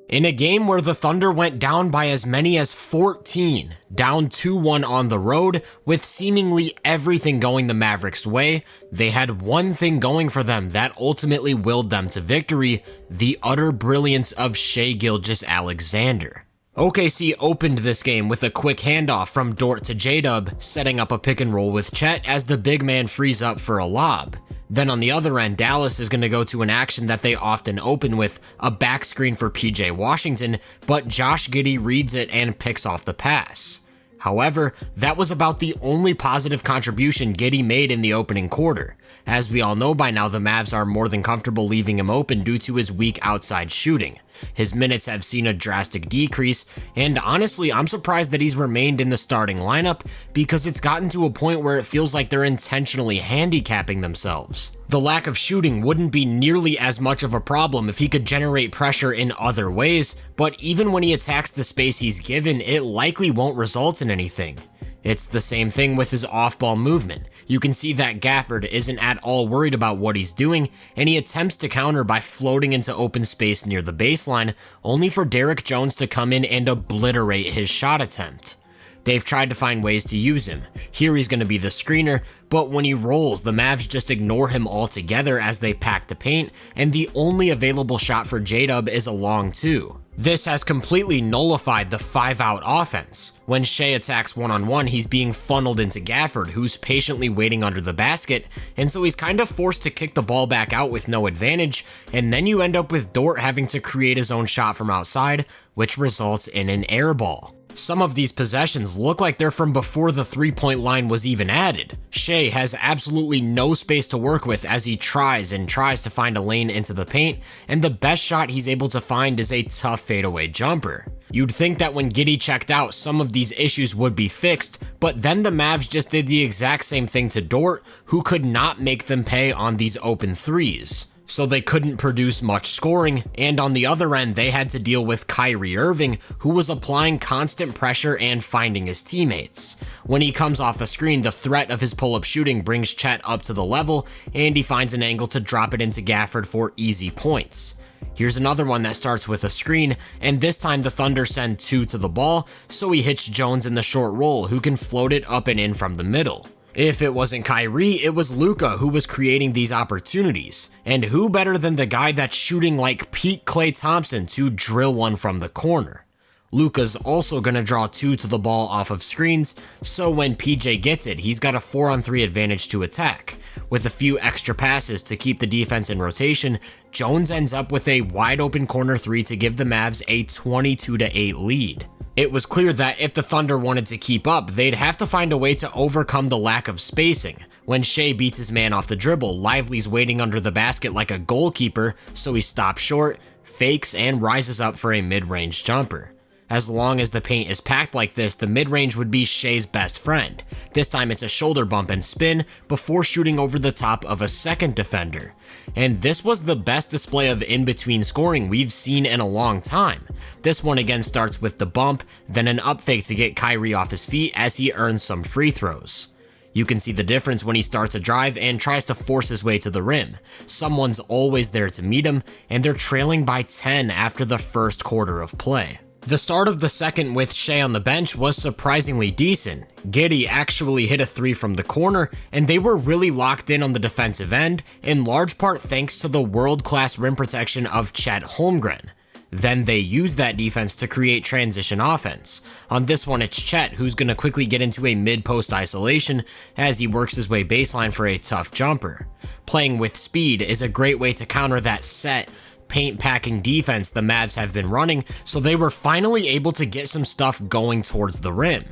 In a game where the Thunder went down by as many as 14, down 2-1 on the road, with seemingly everything going the Mavericks' way, they had one thing going for them that ultimately willed them to victory: the utter brilliance of Shai Gilgeous-Alexander. OKC opened this game with a quick handoff from Dort to J-Dub, setting up a pick and roll with Chet as the big man frees up for a lob. Then on the other end, Dallas is going to go to an action that they often open with, a back screen for PJ Washington, but Josh Giddey reads it and picks off the pass. However, that was about the only positive contribution Giddey made in the opening quarter. As we all know by now, the Mavs are more than comfortable leaving him open due to his weak outside shooting. His minutes have seen a drastic decrease, and honestly, I'm surprised that he's remained in the starting lineup because it's gotten to a point where it feels like they're intentionally handicapping themselves. The lack of shooting wouldn't be nearly as much of a problem if he could generate pressure in other ways, but even when he attacks the space he's given, it likely won't result in anything. It's the same thing with his off-ball movement. You can see that Gafford isn't at all worried about what he's doing, and he attempts to counter by floating into open space near the baseline, only for Derrick Jones to come in and obliterate his shot attempt. They've tried to find ways to use him. Here he's going to be the screener, but when he rolls, the Mavs just ignore him altogether as they pack the paint, and the only available shot for J-Dub is a long two. This has completely nullified the 5-out offense. When Shai attacks one-on-one, he's being funneled into Gafford, who's patiently waiting under the basket, and so he's kind of forced to kick the ball back out with no advantage, and then you end up with Dort having to create his own shot from outside, which results in an air ball. Some of these possessions look like they're from before the three-point line was even added. Shai has absolutely no space to work with as he tries to find a lane into the paint, and the best shot he's able to find is a tough fadeaway jumper. You'd think that when Giddey checked out, some of these issues would be fixed, but then the Mavs just did the exact same thing to Dort, who could not make them pay on these open threes. So they couldn't produce much scoring, and on the other end, they had to deal with Kyrie Irving, who was applying constant pressure and finding his teammates. When he comes off a screen, the threat of his pull-up shooting brings Chet up to the level, and he finds an angle to drop it into Gafford for easy points. Here's another one that starts with a screen, and this time the Thunder send two to the ball, so he hits Jones in the short roll, who can float it up and in from the middle. If it wasn't Kyrie, it was Luka who was creating these opportunities. And who better than the guy that's shooting like peak Klay Thompson to drill one from the corner? Luka's also going to draw two to the ball off of screens, so when PJ gets it, he's got a 4-on-3 advantage to attack. With a few extra passes to keep the defense in rotation, Jones ends up with a wide open corner three to give the Mavs a 22-8 lead. It was clear that if the Thunder wanted to keep up, they'd have to find a way to overcome the lack of spacing. When Shai beats his man off the dribble, Lively's waiting under the basket like a goalkeeper, so he stops short, fakes, and rises up for a mid-range jumper. As long as the paint is packed like this, the mid-range would be Shai's best friend. This time it's a shoulder bump and spin before shooting over the top of a second defender. And this was the best display of in-between scoring we've seen in a long time. This one again starts with the bump, then an up fake to get Kyrie off his feet as he earns some free throws. You can see the difference when he starts a drive and tries to force his way to the rim. Someone's always there to meet him, and they're trailing by 10 after the first quarter of play. The start of the second with Shai on the bench was surprisingly decent. Giddey actually hit a three from the corner, and they were really locked in on the defensive end, in large part thanks to the world-class rim protection of Chet Holmgren. Then they used that defense to create transition offense. On this one, it's Chet who's going to quickly get into a mid-post isolation as he works his way baseline for a tough jumper. Playing with speed is a great way to counter that set, paint-packing defense the Mavs have been running, so they were finally able to get some stuff going towards the rim.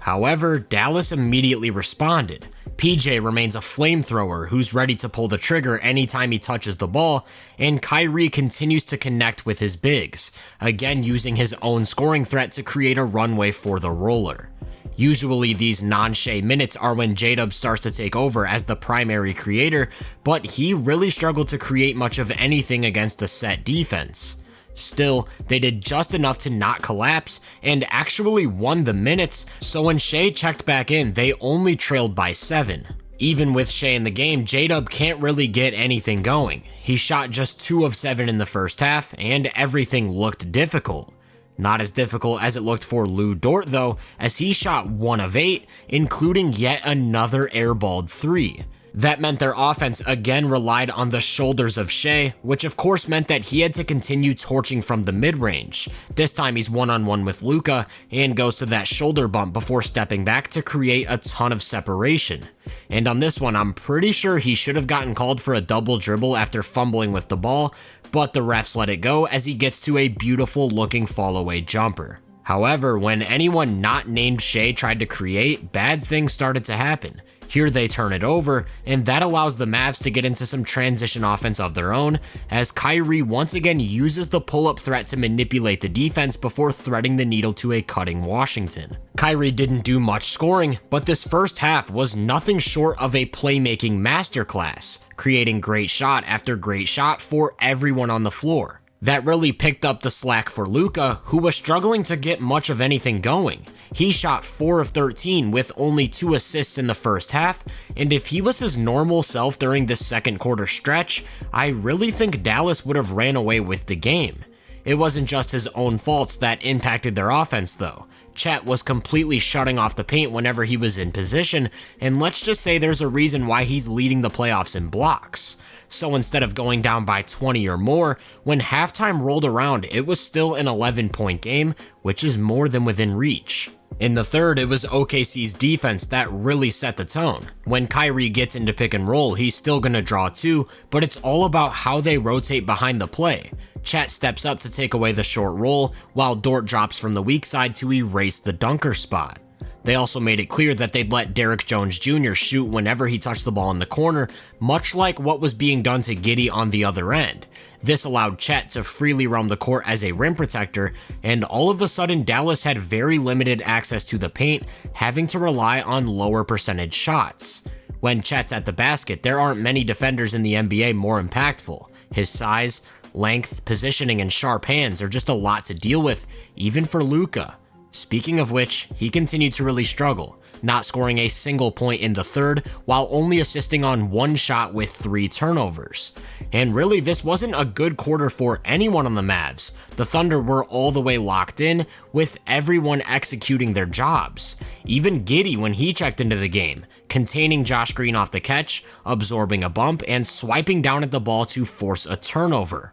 However, Dallas immediately responded. PJ remains a flamethrower who's ready to pull the trigger anytime he touches the ball, and Kyrie continues to connect with his bigs, again using his own scoring threat to create a runway for the roller. Usually these non-Shai minutes are when J-Dub starts to take over as the primary creator, but he really struggled to create much of anything against a set defense. Still, they did just enough to not collapse and actually won the minutes, so when Shai checked back in, they only trailed by 7. Even with Shai in the game, J-Dub can't really get anything going. He shot just 2 of 7 in the first half, and everything looked difficult. Not as difficult as it looked for Lu Dort though, as he shot 1 of 8, including yet another airballed 3. That meant their offense again relied on the shoulders of Shai, which of course meant that he had to continue torching from the mid-range. This time he's one-on-one with Luka and goes to that shoulder bump before stepping back to create a ton of separation. And on this one, I'm pretty sure he should have gotten called for a double dribble after fumbling with the ball, but the refs let it go as he gets to a beautiful looking fall-away jumper. However, when anyone not named Shai tried to create, bad things started to happen. Here they turn it over, and that allows the Mavs to get into some transition offense of their own, as Kyrie once again uses the pull-up threat to manipulate the defense before threading the needle to a cutting Washington. Kyrie didn't do much scoring, but this first half was nothing short of a playmaking masterclass, creating great shot after great shot for everyone on the floor. That really picked up the slack for Luka, who was struggling to get much of anything going. He shot 4 of 13 with only 2 assists in the first half, and if he was his normal self during this second quarter stretch, I really think Dallas would have ran away with the game. It wasn't just his own faults that impacted their offense though. Chet was completely shutting off the paint whenever he was in position, and let's just say there's a reason why he's leading the playoffs in blocks. So instead of going down by 20 or more, when halftime rolled around, it was still an 11-point game, which is more than within reach. In the third, it was OKC's defense that really set the tone. When Kyrie gets into pick and roll, he's still gonna draw 2, but it's all about how they rotate behind the play. Chet steps up to take away the short roll, while Dort drops from the weak side to erase the dunker spot. They also made it clear that they'd let Derrick Jones Jr. shoot whenever he touched the ball in the corner, much like what was being done to Giddey on the other end. This allowed Chet to freely roam the court as a rim protector, and all of a sudden Dallas had very limited access to the paint, having to rely on lower percentage shots. When Chet's at the basket, there aren't many defenders in the NBA more impactful. His size, length, positioning, and sharp hands are just a lot to deal with, even for Luka. Speaking of which, he continued to really struggle, not scoring a single point in the third while only assisting on 1 shot with 3 turnovers. And really, this wasn't a good quarter for anyone on the Mavs. The Thunder were all the way locked in, with everyone executing their jobs. Even Giddey when he checked into the game, containing Josh Green off the catch, absorbing a bump, and swiping down at the ball to force a turnover.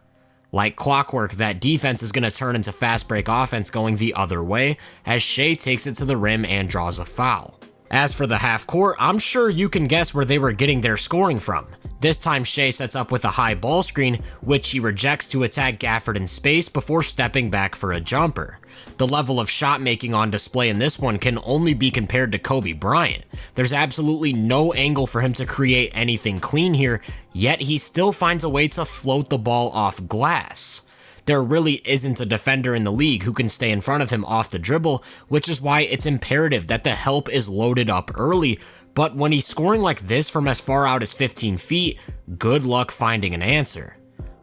Like clockwork, that defense is going to turn into fast break offense going the other way, as Shai takes it to the rim and draws a foul. As for the half court, I'm sure you can guess where they were getting their scoring from. This time Shai sets up with a high ball screen, which he rejects to attack Gafford in space before stepping back for a jumper. The level of shot making on display in this one can only be compared to Kobe Bryant. There's absolutely no angle for him to create anything clean here, yet he still finds a way to float the ball off glass. There really isn't a defender in the league who can stay in front of him off the dribble, which is why it's imperative that the help is loaded up early, but when he's scoring like this from as far out as 15 feet, good luck finding an answer.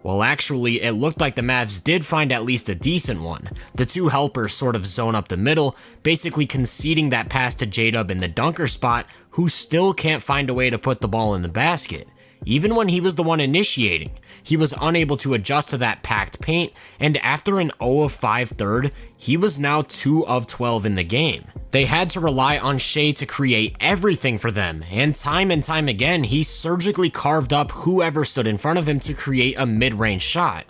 Well, actually, it looked like the Mavs did find at least a decent one. The 2 helpers sort of zone up the middle, basically conceding that pass to J-Dub in the dunker spot, who still can't find a way to put the ball in the basket. Even when he was the one initiating, he was unable to adjust to that packed paint, and after an 0 of 5 third, he was now 2 of 12 in the game. They had to rely on Shai to create everything for them, and time again, he surgically carved up whoever stood in front of him to create a mid-range shot.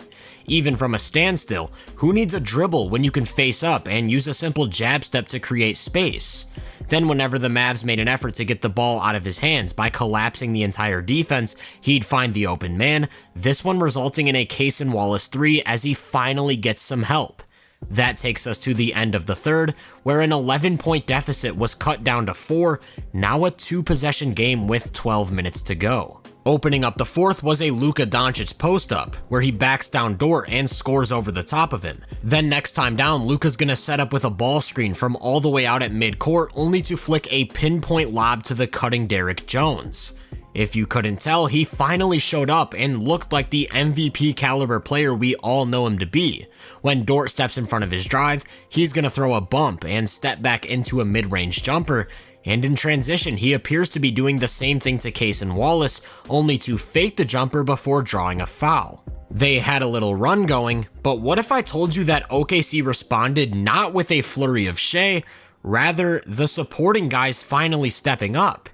Even from a standstill, who needs a dribble when you can face up and use a simple jab step to create space? Then whenever the Mavs made an effort to get the ball out of his hands by collapsing the entire defense, he'd find the open man, this one resulting in a Cason Wallace 3 as he finally gets some help. That takes us to the end of the third, where an 11-point deficit was cut down to 4, now a 2-possession game with 12 minutes to go. Opening up the fourth was a Luka Doncic post-up, where he backs down Dort and scores over the top of him. Then next time down, Luka's gonna set up with a ball screen from all the way out at midcourt, only to flick a pinpoint lob to the cutting Derrick Jones. If you couldn't tell, he finally showed up and looked like the MVP caliber player we all know him to be. When Dort steps in front of his drive, he's gonna throw a bump and step back into a mid-range jumper, And in transition, he appears to be doing the same thing to Case and Wallace, only to fake the jumper before drawing a foul. They had a little run going, but what if I told you that OKC responded not with a flurry of Shai, rather the supporting guys finally stepping up?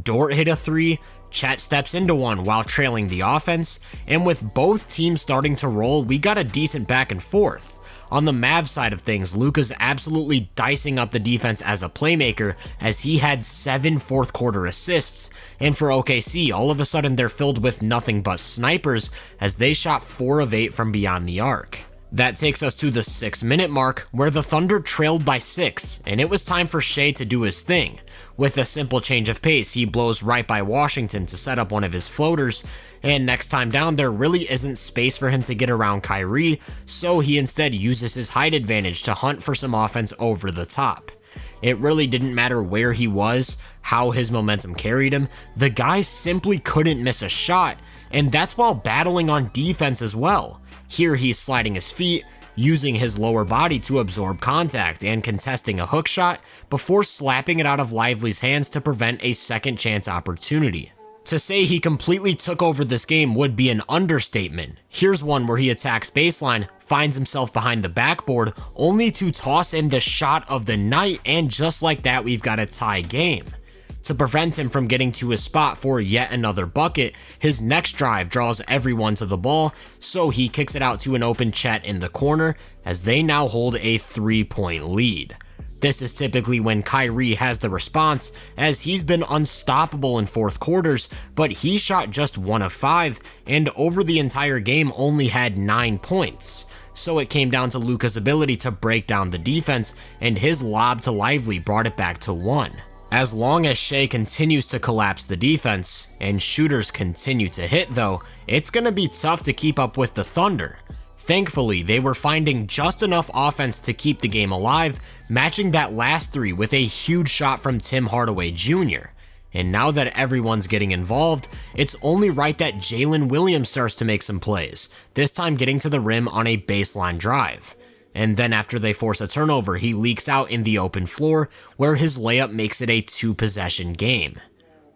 Dort hit a 3, Chet steps into one while trailing the offense, and with both teams starting to roll, we got a decent back and forth. On the Mavs side of things, Luka's absolutely dicing up the defense as a playmaker, as he had 7 fourth quarter assists, and for OKC, all of a sudden they're filled with nothing but snipers as they shot 4 of 8 from beyond the arc. That takes us to the 6-minute mark, where the Thunder trailed by 6, and it was time for Shai to do his thing. With a simple change of pace, he blows right by Washington to set up one of his floaters, and next time down there really isn't space for him to get around Kyrie, so he instead uses his height advantage to hunt for some offense over the top. It really didn't matter where he was, how his momentum carried him, the guy simply couldn't miss a shot, and that's while battling on defense as well. Here he's sliding his feet, using his lower body to absorb contact and contesting a hook shot before slapping it out of Lively's hands to prevent a second chance opportunity. To say he completely took over this game would be an understatement. Here's one where he attacks baseline, finds himself behind the backboard, only to toss in the shot of the night, and just like that we've got a tie game. To prevent him from getting to his spot for yet another bucket, his next drive draws everyone to the ball, so he kicks it out to an open Chet in the corner as they now hold a 3-point lead. This is typically when Kyrie has the response, as he's been unstoppable in fourth quarters, but he shot just 1 of 5 and over the entire game only had 9 points. So it came down to Luka's ability to break down the defense, and his lob to Lively brought it back to 1. As long as Shai continues to collapse the defense, and shooters continue to hit though, it's going to be tough to keep up with the Thunder. Thankfully, they were finding just enough offense to keep the game alive, matching that last 3 with a huge shot from Tim Hardaway Jr. And now that everyone's getting involved, it's only right that Jalen Williams starts to make some plays, this time getting to the rim on a baseline drive. And then after they force a turnover, he leaks out in the open floor, where his layup makes it a 2-possession game.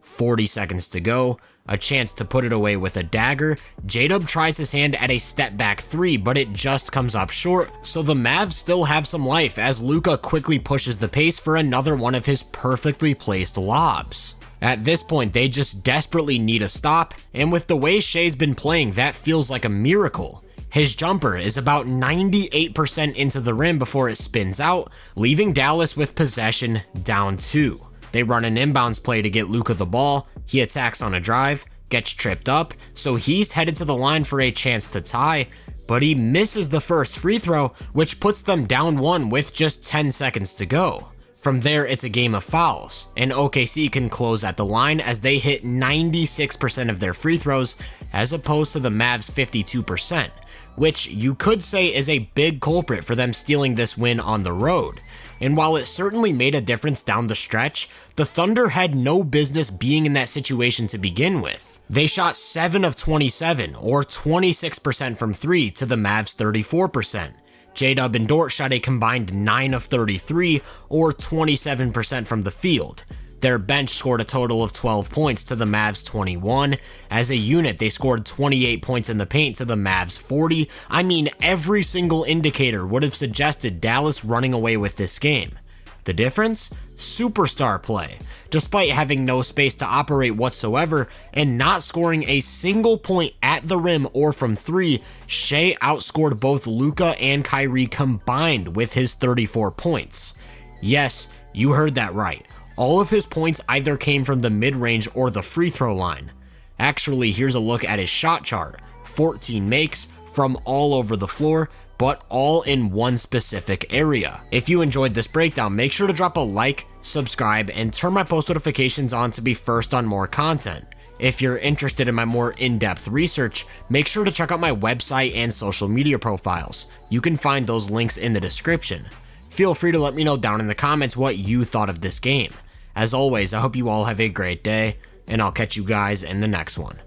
40 seconds to go, a chance to put it away with a dagger. J-Dub tries his hand at a step back 3, but it just comes up short, so the Mavs still have some life as Luka quickly pushes the pace for another one of his perfectly placed lobs. At this point, they just desperately need a stop, and with the way Shai's been playing, that feels like a miracle. His jumper is about 98% into the rim before it spins out, leaving Dallas with possession down 2. They run an inbounds play to get Luka the ball, he attacks on a drive, gets tripped up, so he's headed to the line for a chance to tie, but he misses the first free throw, which puts them down 1 with just 10 seconds to go. From there, it's a game of fouls, and OKC can close at the line as they hit 96% of their free throws, as opposed to the Mavs' 52%, which you could say is a big culprit for them stealing this win on the road. And while it certainly made a difference down the stretch, the Thunder had no business being in that situation to begin with. They shot 7 of 27, or 26% from 3, to the Mavs' 34%. J-Dub and Dort shot a combined 9 of 33, or 27% from the field. Their bench scored a total of 12 points to the Mavs' 21. As a unit, they scored 28 points in the paint to the Mavs' 40. I mean, every single indicator would have suggested Dallas running away with this game. The difference? Superstar play. Despite having no space to operate whatsoever and not scoring a single point at the rim or from 3, Shai outscored both Luka and Kyrie combined with his 34 points. Yes, you heard that right. All of his points either came from the mid-range or the free throw line. Actually, here's a look at his shot chart. 14 makes from all over the floor, but all in one specific area. If you enjoyed this breakdown, make sure to drop a like, subscribe, and turn my post notifications on to be first on more content. If you're interested in my more in-depth research, make sure to check out my website and social media profiles. You can find those links in the description. Feel free to let me know down in the comments what you thought of this game. As always, I hope you all have a great day, and I'll catch you guys in the next one.